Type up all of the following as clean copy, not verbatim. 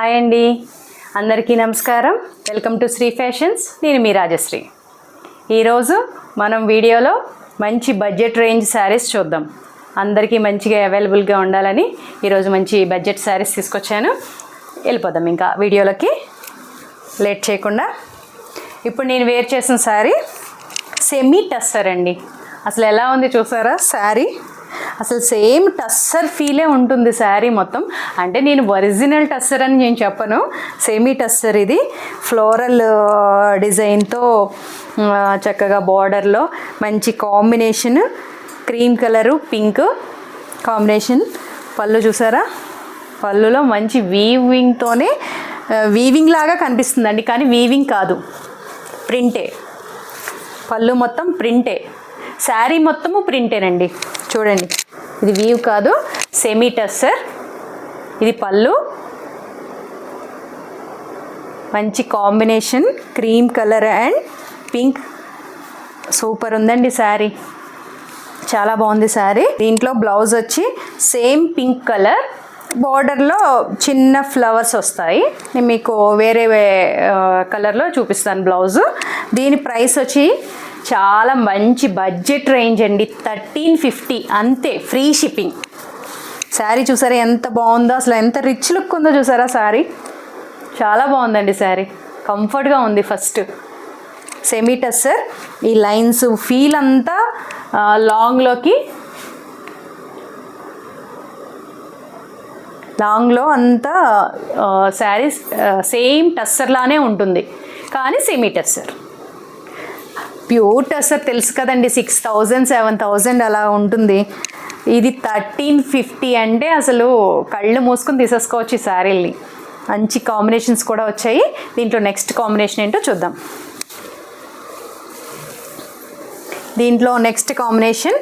Hi అండి, అందరికీ నమస్కారం. Welcome to Sri fashions. నేను మీ రాజశ్రీ. ఈరోజు మనం వీడియోలో మంచి బడ్జెట్ రేంజ్ శారీస్ చూద్దాం. అందరికీ మంచిగా అవైలబుల్గా ఉండాలని ఈరోజు మంచి బడ్జెట్ శారీస్ తీసుకొచ్చాను. వెళ్ళిపోదాం ఇంకా వీడియోలోకి లేట్ చేయకుండా. ఇప్పుడు నేను వేర్ చేసిన శారీ సెమీ టస్సర్ అండి. అసలు ఎలా ఉంది చూసారా శారీ? అసలు సేమ్ టస్సర్ ఫీలే ఉంటుంది శారీ మొత్తం. అంటే నేను ఒరిజినల్ టస్సర్ అని నేను చెప్పను, సెమీ టస్సర్. ఇది ఫ్లోరల్ డిజైన్తో చక్కగా బార్డర్లో మంచి combination, cream colour pink combination. పళ్ళు చూసారా? పళ్ళులో మంచి వీవింగ్తోనే, వీవింగ్ లాగా కనిపిస్తుందండి, కానీ వీవింగ్ కాదు, ప్రింటే. పళ్ళు మొత్తం ప్రింటే, శారీ మొత్తము ప్రింటేనండి. చూడండి, ఇది వీవ్ కాదు, సెమీ టస్సర్. ఇది పళ్ళు, మంచి combination cream colour and pink. Super ఉందండి శారీ, చాలా బాగుంది శారీ. దీంట్లో బ్లౌజ్ వచ్చి సేమ్ పింక్ కలర్, బార్డర్లో చిన్న ఫ్లవర్స్ వస్తాయి. నేను మీకు వేరే కలర్లో చూపిస్తాను బ్లౌజు. దీని ప్రైస్ వచ్చి చాలా మంచి బడ్జెట్ రేంజ్ అండి, 1350 అంతే, ఫ్రీ షిప్పింగ్. శారీ చూసారా ఎంత బాగుందో, అసలు ఎంత రిచ్ లుక్ ఉందో చూసారా శారీ? చాలా బాగుందండి శారీ, కంఫర్ట్గా ఉంది. ఫస్ట్ సెమీ టస్సర్, ఈ లైన్స్ ఫీల్ అంతా లాంగ్లో అంతా శారీ సేమ్ టస్సర్ లానే ఉంటుంది, కానీ సెమీ టస్సర్. ప్యూర్ టస్సర్ తెలుసు కదండి, 6000 7000 అలా ఉంటుంది. ఇది 1350 అంటే అసలు కళ్ళు మూసుకొని తీసేసుకోవచ్చు ఈ శారీల్ని. మంచి కాంబినేషన్స్ కూడా వచ్చాయి. దీంట్లో నెక్స్ట్ కాంబినేషన్ ఏంటో చూద్దాం. దీంట్లో next combination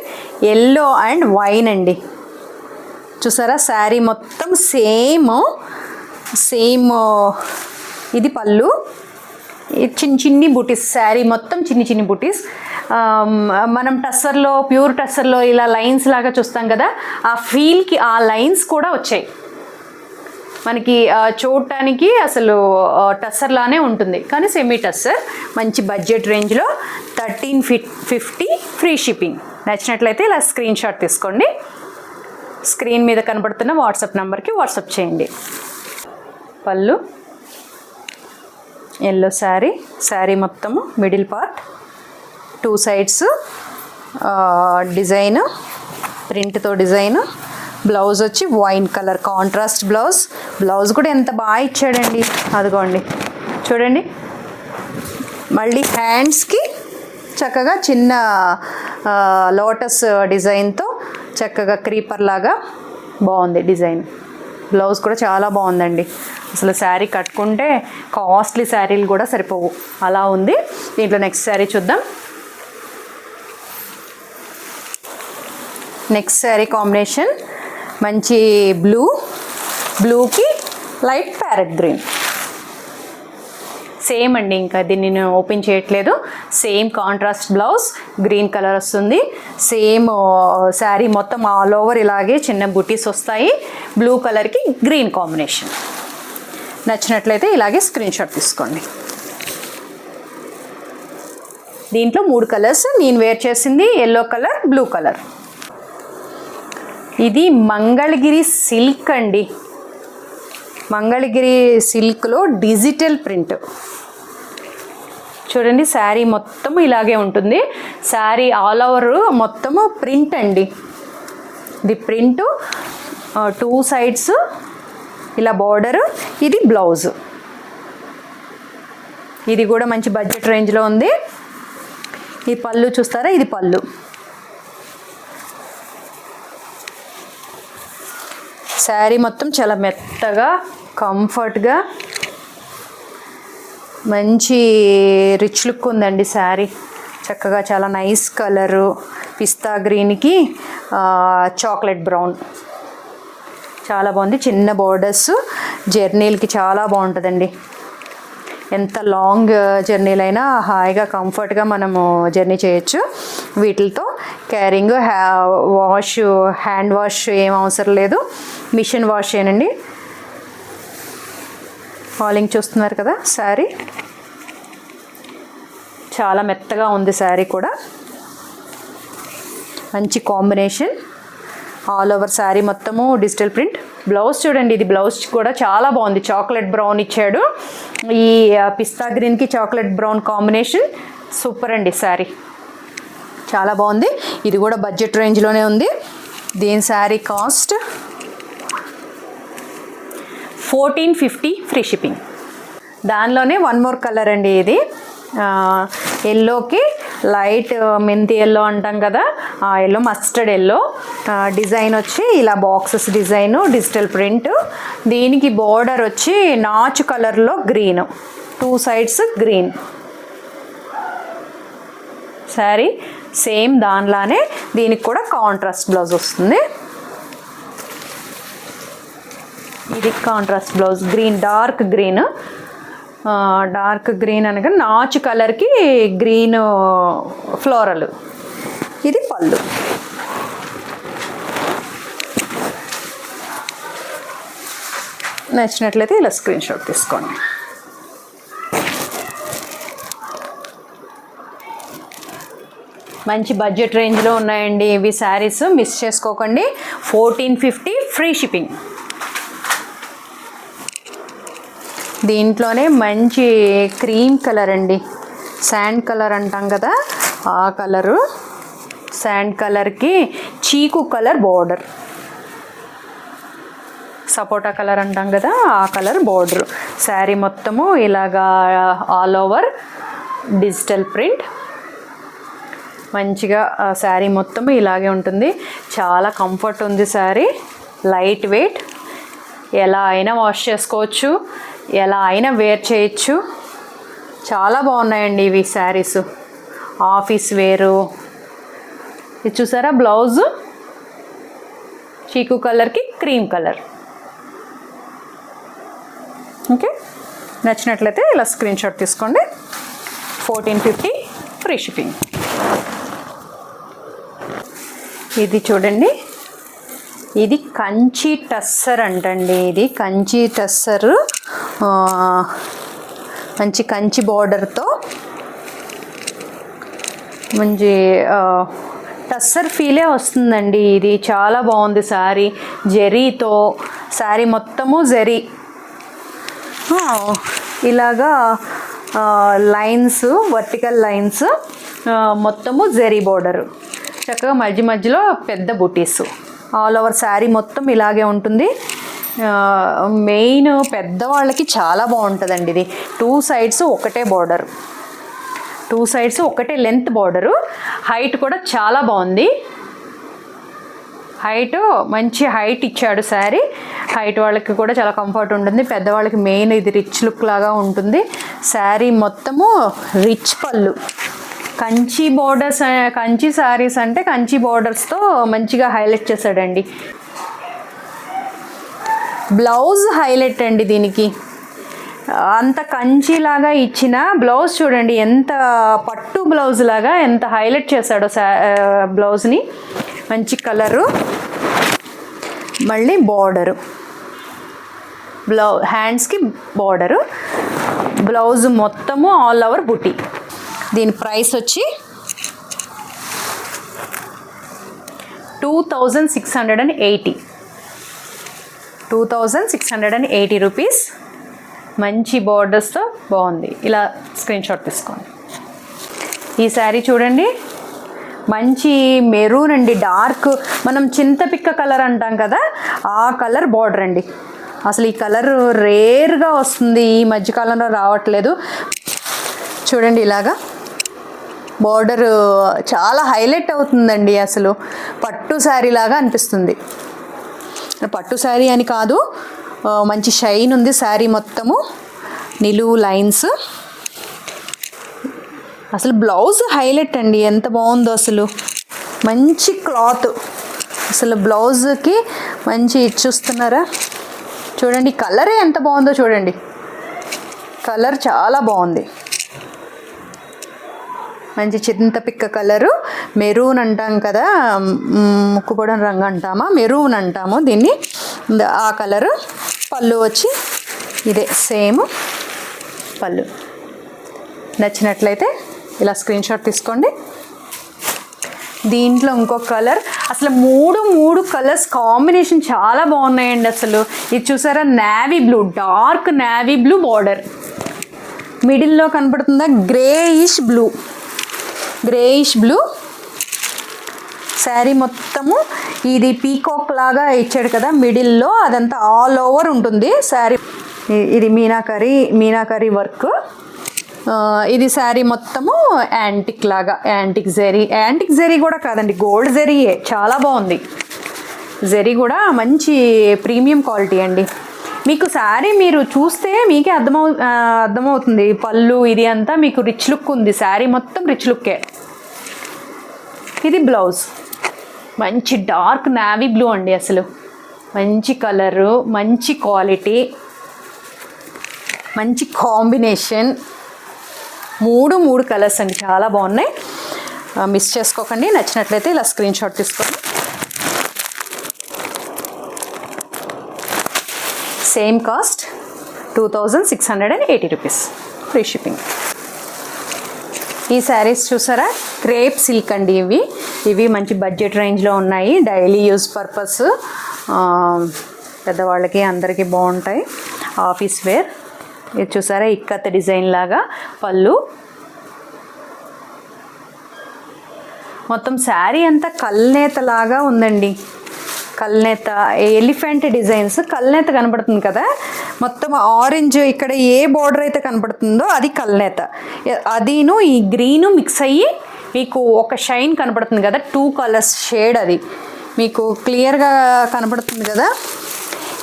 yellow and wine అండి. చూసారా శారీ మొత్తం సేమ్. ఇది పళ్ళు, చిన్ని బుటీస్, శారీ మొత్తం చిన్ని బుటీస్. మనం టస్సర్లో, ప్యూర్ టస్సర్లో ఇలా లైన్స్ లాగా చూస్తాం కదా, ఆ ఫీల్కి ఆ లైన్స్ కూడా వచ్చాయి మనకి. చూడటానికి అసలు టస్సర్ లానే ఉంటుంది, కానీ సెమీ టస్సర్. మంచి బడ్జెట్ రేంజ్లో 1350 ఫ్రీ షిప్పింగ్. నచ్చినట్లయితే ఇలా స్క్రీన్ షాట్ తీసుకోండి, స్క్రీన్ మీద కనబడుతున్న వాట్సాప్ నెంబర్కి వాట్సాప్ చేయండి. పళ్ళు ఎల్లో శారీ మొత్తము మిడిల్ పార్ట్, 2 సైడ్స్ డిజైన్, ప్రింట్తో డిజైన్. బ్లౌజ్ వచ్చి వైన్ కలర్ కాంట్రాస్ట్ బ్లౌజ్ కూడా ఎంత బాగా ఇచ్చాడండి, అదిగోండి చూడండి. మళ్ళీ హ్యాండ్స్కి చక్కగా చిన్న లోటస్ డిజైన్తో చక్కగా క్రీపర్ లాగా బాగుంది డిజైన్. బ్లౌజ్ కూడా చాలా బాగుందండి. అసలు శారీ కట్టుకుంటే కాస్ట్లీ శారీలు కూడా సరిపోవు, అలా ఉంది. దీంట్లో నెక్స్ట్ శారీ చూద్దాం. నెక్స్ట్ శారీ కాంబినేషన్ మంచి బ్లూకి లైట్ ప్యారెట్ గ్రీన్. సేమ్ అండి, ఇంకా దీన్ని నేను ఓపెన్ చేయట్లేదు. Same contrast blouse, green colour వస్తుంది. సేమ్ శారీ మొత్తం ఆల్ ఓవర్ ఇలాగే చిన్న బుటీస్ వస్తాయి. బ్లూ కలర్కి గ్రీన్ కాంబినేషన్. నచ్చినట్లయితే ఇలాగే స్క్రీన్ షాట్ తీసుకోండి. దీంట్లో 3 కలర్స్, నేను వేర్ చేసింది ఎల్లో కలర్, బ్లూ కలర్. ఇది మంగళగిరి సిల్క్ అండి. మంగళగిరి సిల్క్లో డిజిటల్ ప్రింట్. చూడండి, శారీ మొత్తం ఇలాగే ఉంటుంది. శారీ ఆల్ ఓవర్ మొత్తము ప్రింట్ అండి. ఇది ప్రింట్, 2 సైడ్స్ ఇలా బార్డరు. ఇది బ్లౌజ్. ఇది కూడా మంచి బడ్జెట్ రేంజ్లో ఉంది. ఈ పళ్ళు చూస్తారా? ఇది పళ్ళు. శారీ మొత్తం చాలా మెత్తగా, కంఫర్ట్గా, మంచి రిచ్ లుక్ ఉందండి శారీ. చక్కగా చాలా నైస్ కలరు, పిస్తా గ్రీన్కి చాక్లెట్ బ్రౌన్, చాలా బాగుంది. చిన్న బోర్డర్స్, జర్నీలకి చాలా బాగుంటుందండి. ఎంత లాంగ్ జర్నీలైనా హాయిగా కంఫర్ట్గా మనము జర్నీ చేయొచ్చు వీటితో. క్యారింగ్, హ్యాండ్ వాష్ ఏం అవసరం లేదు, మిషన్ వాష్ ఏనండి. ఫాలింగ్ చూస్తున్నారు కదా శారీ, చాలా మెత్తగా ఉంది శారీ కూడా. మంచి కాంబినేషన్, ఆల్ ఓవర్ శారీ మొత్తము డిజిటల్ ప్రింట్. బ్లౌజ్ చూడండి, ఇది బ్లౌజ్ కూడా చాలా బాగుంది, చాక్లెట్ బ్రౌన్ ఇచ్చాడు. ఈ పిస్తా గ్రీన్కి చాక్లెట్ బ్రౌన్ కాంబినేషన్ సూపర్ అండి. శారీ చాలా బాగుంది. ఇది కూడా బడ్జెట్ రేంజ్లోనే ఉంది. దీని శారీ కాస్ట్ 1450 ఫ్రీ షిప్పింగ్. దానిలోనే వన్ మోర్ కలర్ అండి, ఇది ఎల్లోకి లైట్ మెంతి ఎల్లో అంటాం కదా, ఆ ఎల్లో, మస్టర్డ్ ఎల్లో. డిజైన్ వచ్చి ఇలా బాక్సెస్ డిజైను, డిజిటల్ ప్రింట్. దీనికి బోర్డర్ వచ్చి నాచు కలర్లో green, 2 sides green. Sari same దానిలానే దీనికి కూడా కాంట్రాస్ట్ బ్లౌజ్ వస్తుంది. ఇది contrast blouse, green, dark green. Dark green అనగా నాచు కలర్కి గ్రీన్ ఫ్లోరల్. ఇది పళ్ళు. నచ్చినట్లయితే ఇలా స్క్రీన్ షాట్ తీసుకోండి. మంచి బడ్జెట్ రేంజ్లో ఉన్నాయండి ఇవి శారీస్, మిస్ చేసుకోకండి. 1450 ఫ్రీ షిప్పింగ్. దీంట్లోనే మంచి క్రీమ్ కలర్ అండి, శాండ్ కలర్ అంటాం కదా ఆ కలరు. శాండ్ కలర్కి చీకు కలర్ బోర్డర్, సపోటా కలర్ అంటాం కదా ఆ కలర్ బోర్డర్. శారీ మొత్తము ఇలాగా ఆల్ ఓవర్ డిజిటల్ ప్రింట్. మంచిగా శారీ మొత్తము ఇలాగే ఉంటుంది. చాలా కంఫర్ట్ ఉంది శారీ, లైట్ వెయిట్. ఎలా అయినా వాష్ చేసుకోవచ్చు, ఎలా అయినా వేర్ చేయొచ్చు. చాలా బాగున్నాయండి ఇవి శారీస్, ఆఫీస్ వేరు. ఇది చూసారా బ్లౌజ్ చీకు కలర్కి క్రీమ్ కలర్. ఓకే, నచ్చినట్లయితే ఇలా స్క్రీన్ షాట్ తీసుకోండి. 1450 ఫ్రీ షిప్పింగ్. ఇది చూడండి, ఇది కంచి టస్సర్ అంటండి. ఇది కంచి టస్సర్, మంచి కంచి బార్డర్తో మంచి టస్సర్ ఫీలే వస్తుందండి. ఇది చాలా బాగుంది శారీ, జెరీతో. శారీ మొత్తము జెరీ, ఇలాగా లైన్స్, వర్టికల్ లైన్స్, మొత్తము జెరీ బార్డరు. చక్కగా మధ్య మధ్యలో పెద్ద బుటీస్. ఆల్ ఓవర్ శారీ మొత్తం ఇలాగే ఉంటుంది. మెయిన్ పెద్దవాళ్ళకి చాలా బాగుంటుందండి ఇది. 2 సైడ్స్ ఒకటే బార్డర్, 2 సైడ్స్ ఒకటే లెంత్ బార్డరు. హైట్ కూడా చాలా బాగుంది, హైట్ మంచి హైట్ ఇచ్చాడు శారీ. హైట్ వాళ్ళకి కూడా చాలా కంఫర్ట్ ఉంటుంది. పెద్దవాళ్ళకి మెయిన్ ఇది రిచ్ లుక్ లాగా ఉంటుంది. శారీ మొత్తము రిచ్ పళ్ళు, కంచి బోర్డర్స్. కంచి శారీస్ అంటే కంచి బోర్డర్స్తో మంచిగా హైలైట్ చేశాడండి. బ్లౌజ్ హైలైట్ అండి దీనికి. అంత కంచిలాగా ఇచ్చిన బ్లౌజ్ చూడండి, ఎంత పట్టు బ్లౌజ్ లాగా ఎంత హైలైట్ చేశాడో బ్లౌజ్ని. మంచి కలరు, మళ్ళీ బార్డరు, హ్యాండ్స్కి బార్డరు, బ్లౌజ్ మొత్తము ఆల్ ఓవర్ బుటీ. దీని ప్రైస్ వచ్చి 2680. 2680 రూపీస్. మంచి బార్డర్స్తో బాగుంది. ఇలా స్క్రీన్ షాట్ తీసుకోండి. ఈ శారీ చూడండి, మంచి మెరూన్ అండి, డార్క్, మనం చింతపిక్క కలర్ అంటాం కదా ఆ కలర్ బార్డర్ అండి. అసలు ఈ కలర్ రేర్గా వస్తుంది, ఈ మధ్యకాలంలో రావట్లేదు. చూడండి ఇలాగా బార్డర్ చాలా హైలైట్ అవుతుందండి. అసలు పట్టు శారీ లాగా అనిపిస్తుంది. పట్టు శారీ అని కాదు, మంచి షైన్ ఉంది శారీ మొత్తము, నిలువు లైన్స్. అసలు బ్లౌజ్ హైలైట్ అండి, ఎంత బాగుందో అసలు. మంచి క్లాత్, అసలు బ్లౌజ్కి మంచి చూస్తున్నారా చూడండి, కలరే ఎంత బాగుందో చూడండి. కలర్ చాలా బాగుంది, మంచి చింతపిక్క కలరు, మెరూన్ అంటాం కదా, ముక్కుపొడం రంగు అంటామా, మెరూన్ అంటాము దీన్ని. ఆ కలరు. పళ్ళు వచ్చి ఇదే సేమ్ పళ్ళు. నచ్చినట్లయితే ఇలా స్క్రీన్ షాట్ తీసుకోండి. దీంట్లో ఇంకొక కలర్, అసలు మూడు కలర్స్ కాంబినేషన్ చాలా బాగున్నాయండి. అసలు ఇది చూసారా, navy blue, dark navy blue border, మిడిల్లో కనపడుతుందా గ్రేయిష్ బ్లూ. శారీ మొత్తము ఇది పీకాక్ లాగా ఇచ్చాడు కదా మిడిల్లో, అదంతా ఆల్ ఓవర్ ఉంటుంది శారీ. ఇది మీనాకరీ వర్క్. ఇది శారీ మొత్తము యాంటిక్ లాగా, యాంటిక్ జరీ కూడా కాదండి, గోల్డ్ జరీయే, చాలా బాగుంది. జరీ కూడా మంచి ప్రీమియం క్వాలిటీ అండి. మీకు శారీ మీరు చూస్తే మీకే అర్థమవుతుంది. పళ్ళు ఇది అంతా మీకు రిచ్ లుక్ ఉంది, శారీ మొత్తం రిచ్ లుక్కే. ఇది బ్లౌజ్, మంచి డార్క్ నేవీ బ్లూ అండి. అసలు మంచి కలరు, మంచి క్వాలిటీ, మంచి కాంబినేషన్. మూడు కలర్స్ అండి, చాలా బాగున్నాయి. మిస్ చేసుకోకండి. నచ్చినట్లయితే ఇలా స్క్రీన్ షాట్ తీసుకోండి. Same cost 2680 rupees, free shipping. ఈ శారీస్ చూసారా, క్రేప్ సిల్క్ అండి. ఇవి మంచి బడ్జెట్ రేంజ్లో ఉన్నాయి. డైలీ యూజ్ పర్పస్, పెద్దవాళ్ళకి అందరికీ బాగుంటాయి. Office wear. ఇది చూసారా, ఇక్కత్ డిజైన్ లాగా పళ్ళు. మొత్తం శారీ అంతా కల్నేత లాగా ఉందండి. కల్నేత, ఎలిఫెంట్ డిజైన్స్, కల్నేత కనపడుతుంది కదా. మొత్తం ఆరెంజ్, ఇక్కడ ఏ బార్డర్ అయితే కనపడుతుందో అది కల్నేత. అదిను ఈ గ్రీను మిక్స్ అయ్యి మీకు ఒక షైన్ కనపడుతుంది కదా, 2 కలర్స్ షేడ్, అది మీకు క్లియర్గా కనపడుతుంది కదా.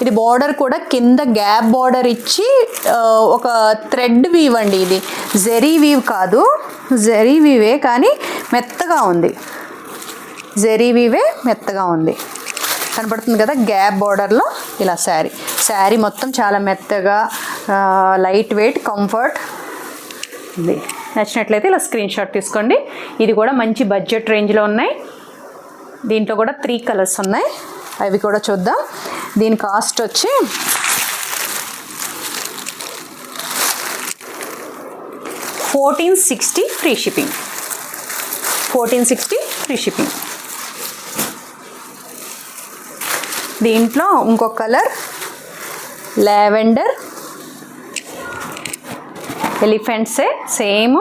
ఇది బార్డర్ కూడా కింద గ్యాప్ బార్డర్ ఇచ్చి ఒక థ్రెడ్ వీవ్ అండి. ఇది జెరీ వీవ్ కాదు, జెరీ వీవే కానీ మెత్తగా ఉంది. జెరీ వీవే మెత్తగా ఉంది, కనపడుతుంది కదా గ్యాప్ బార్డర్లో. ఇలా శారీ మొత్తం చాలా మెత్తగా, లైట్ వెయిట్, కంఫర్ట్ ఉంది. నచ్చినట్లయితే ఇలా స్క్రీన్ షాట్ తీసుకోండి. ఇది కూడా మంచి బడ్జెట్ రేంజ్లో ఉన్నాయి. దీంట్లో కూడా 3 కలర్స్ ఉన్నాయి, అవి కూడా చూద్దాం. దీని కాస్ట్ వచ్చి 1460 ఫ్రీ షిప్పింగ్. 1460 free shipping. దీంట్లో ఇంకొక కలర్ లావెండర్, ఎలిఫెంట్సే సేమ్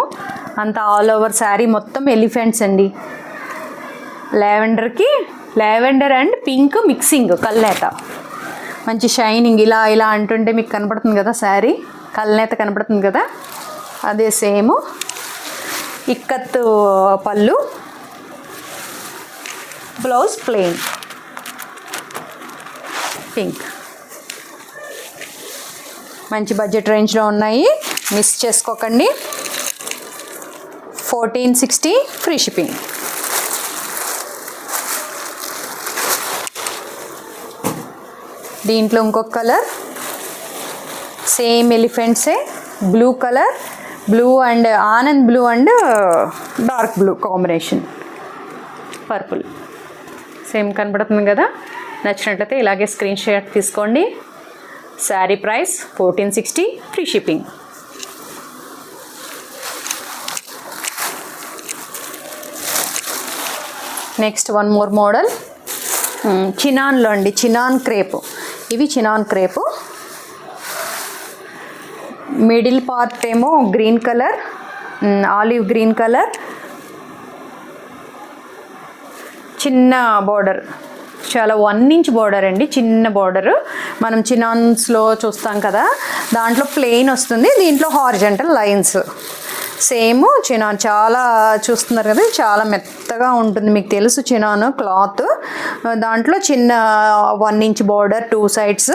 అంత ఆల్ ఓవర్ శారీ మొత్తం ఎలిఫెంట్స్ అండి. లావెండర్ అండ్ పింక్ మిక్సింగ్, కల్నేత, మంచి షైనింగ్. ఇలా అంటుంటే మీకు కనపడుతుంది కదా శారీ, కల్నేత కనపడుతుంది కదా, అదే సేమ్. ఇక్కత్ పళ్ళు, బ్లౌజ్ ప్లెయిన్ పింక్. మంచి బడ్జెట్ రేంజ్లో ఉన్నాయి, మిస్ చేసుకోకండి. 1460 ఫ్రీ షిప్పింగ్. దీంట్లో ఇంకొక కలర్, సేమ్ ఎలిఫెంట్సే, బ్లూ కలర్, బ్లూ అండ్ ఆనంద్ blue and dark blue combination, purple, same కనబడుతుంది కదా. నచ్చినట్లయితే ఇలాగే స్క్రీన్ షాట్ తీసుకోండి. Sari price 1460 free shipping. Next one more model, చినాన్లో అండి, చినాన్ క్రేప్. ఇవి చినాన్ క్రేపు. మిడిల్ పార్ట్ ఏమో green colour, olive green colour, చిన్న బార్డర్, చాలా 1 ఇంచ్ బార్డర్ అండి, చిన్న బార్డరు. మనం చినాన్స్లో చూస్తాం కదా, దాంట్లో ప్లెయిన్ వస్తుంది, దీంట్లో హారిజంటల్ లైన్స్. సేమ్ చినాన్, చాలా చూస్తున్నారు కదా, చాలా మెత్తగా ఉంటుంది. మీకు తెలుసు చినాన్ క్లాత్. దాంట్లో చిన్న 1 ఇంచ్ బార్డర్, 2 సైడ్స్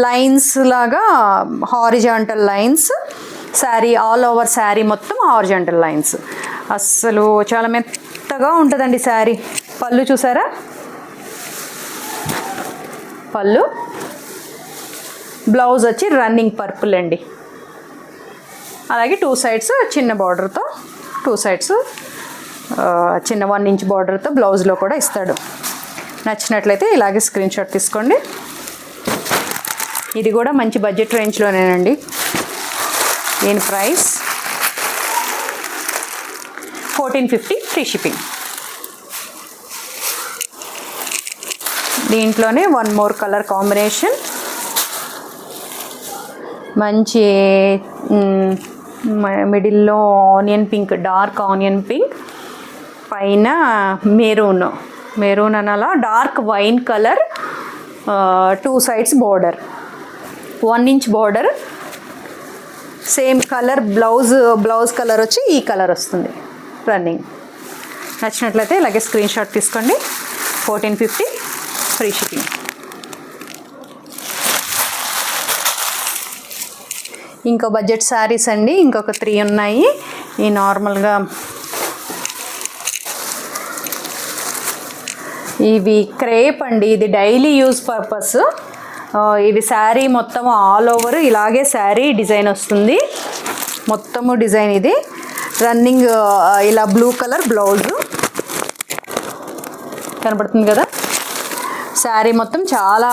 లైన్స్ లాగా, horizontal lines. Sari all over sari మొత్తం హారిజాంటల్ లైన్స్. అస్సలు చాలా మెత్తగా ఉంటుందండి శారీ. పళ్ళు చూసారా, పళ్ళు. బ్లౌజ్ వచ్చి రన్నింగ్ పర్పుల్ అండి. అలాగే 2 సైడ్స్ చిన్న బార్డర్తో, 2 సైడ్స్ చిన్న 1 ఇంచ్ బార్డర్తో బ్లౌజ్లో కూడా ఇస్తాడు. నచ్చినట్లయితే ఇలాగే స్క్రీన్ షాట్ తీసుకోండి. ఇది కూడా మంచి బడ్జెట్ రేంజ్లోనేనండి. దీని ప్రైస్ 1450 ఫ్రీ షిప్పింగ్. దీంట్లోనే వన్ మోర్ కలర్ కాంబినేషన్, మంచి మిడిల్లో onion pink, dark onion pink, పైన మెరూన్ అనాలా dark wine colour, 2 sides border, 1 inch border, same colour blouse colour వచ్చి ఈ కలర్ వస్తుంది రన్నింగ్. నచ్చినట్లయితే ఇలాగే స్క్రీన్ షాట్ తీసుకోండి. 1450 ఫ్రీ షిప్పింగ్. ఇంకో బడ్జెట్ శారీస్ అండి, ఇంకొక 3 ఉన్నాయి. ఈ నార్మల్గా ఇవి క్రేప్ అండి, ఇది డైలీ యూజ్ పర్పస్. ఇది శారీ మొత్తం ఆల్ ఓవర్ ఇలాగే శారీ డిజైన్ వస్తుంది, మొత్తము డిజైన్. ఇది రన్నింగ్ ఇలా బ్లూ కలర్ బ్లౌజు కనబడుతుంది కదా. శారీ మొత్తం చాలా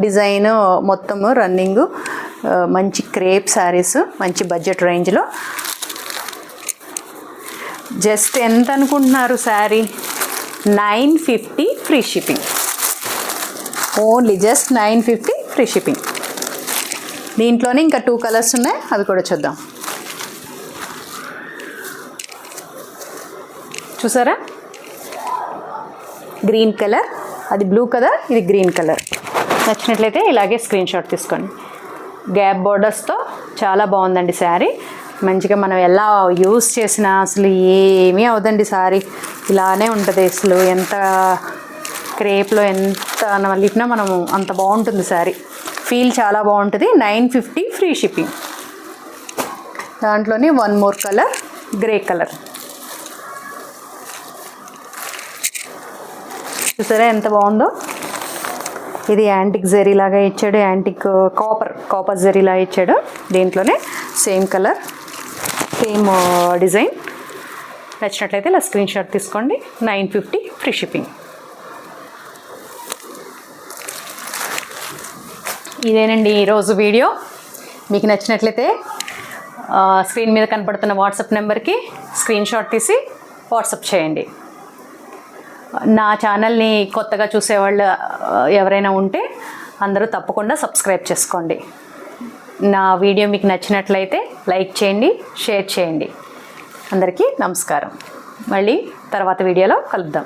డిజైన్, మొత్తము రన్నింగ్. మంచి క్రేప్ శారీస్, మంచి బడ్జెట్ రేంజ్లో. జస్ట్ ఎంత అనుకుంటున్నారు sari? 950 free shipping. Only just 950 free shipping. దీంట్లోనే ఇంకా 2 కలర్స్ ఉన్నాయి, అవి కూడా చూద్దాం. చూసారా, గ్రీన్ కలర్, అది బ్లూ కలర్, ఇది గ్రీన్ కలర్. నచ్చినట్లయితే ఇలాగే స్క్రీన్ షాట్ తీసుకోండి. గ్యాప్ బోర్డర్స్తో చాలా బాగుందండి శారీ. మంచిగా మనం ఎలా యూస్ చేసినా అసలు ఏమీ అవదండి శారీ, ఇలానే ఉంటుంది. అసలు ఎంత క్రేప్లో ఎంత లిపినా మనము అంత బాగుంటుంది శారీ, ఫీల్ చాలా బాగుంటుంది. 950 ఫ్రీ షిప్పింగ్. దాంట్లోనే one more colour, grey colour. చూసారా ఎంత బాగుందో. ఇది యాంటిక్ జరీ లాగా ఇచ్చాడు, యాంటిక్ కాపర్ జరీ లాగా ఇచ్చాడు. దీంట్లోనే సేమ్ కలర్, సేమ్ డిజైన్. నచ్చినట్లయితే ఇలా స్క్రీన్ షాట్ తీసుకోండి. 950 ఫ్రీ షిప్పింగ్. ఇదేనండి ఈరోజు వీడియో. మీకు నచ్చినట్లయితే స్క్రీన్ మీద కనపడుతున్న వాట్సాప్ నెంబర్కి స్క్రీన్ షాట్ తీసి వాట్సాప్ చేయండి. నా ఛానల్ని కొత్తగా చూసేవాళ్ళు ఎవరైనా ఉంటే అందరూ తప్పకుండా సబ్స్క్రైబ్ చేసుకోండి. నా వీడియో మీకు నచ్చినట్లయితే లైక్ చేయండి, షేర్ చేయండి. అందరికీ నమస్కారం. మళ్ళీ తర్వాత వీడియోలో కలుద్దాం.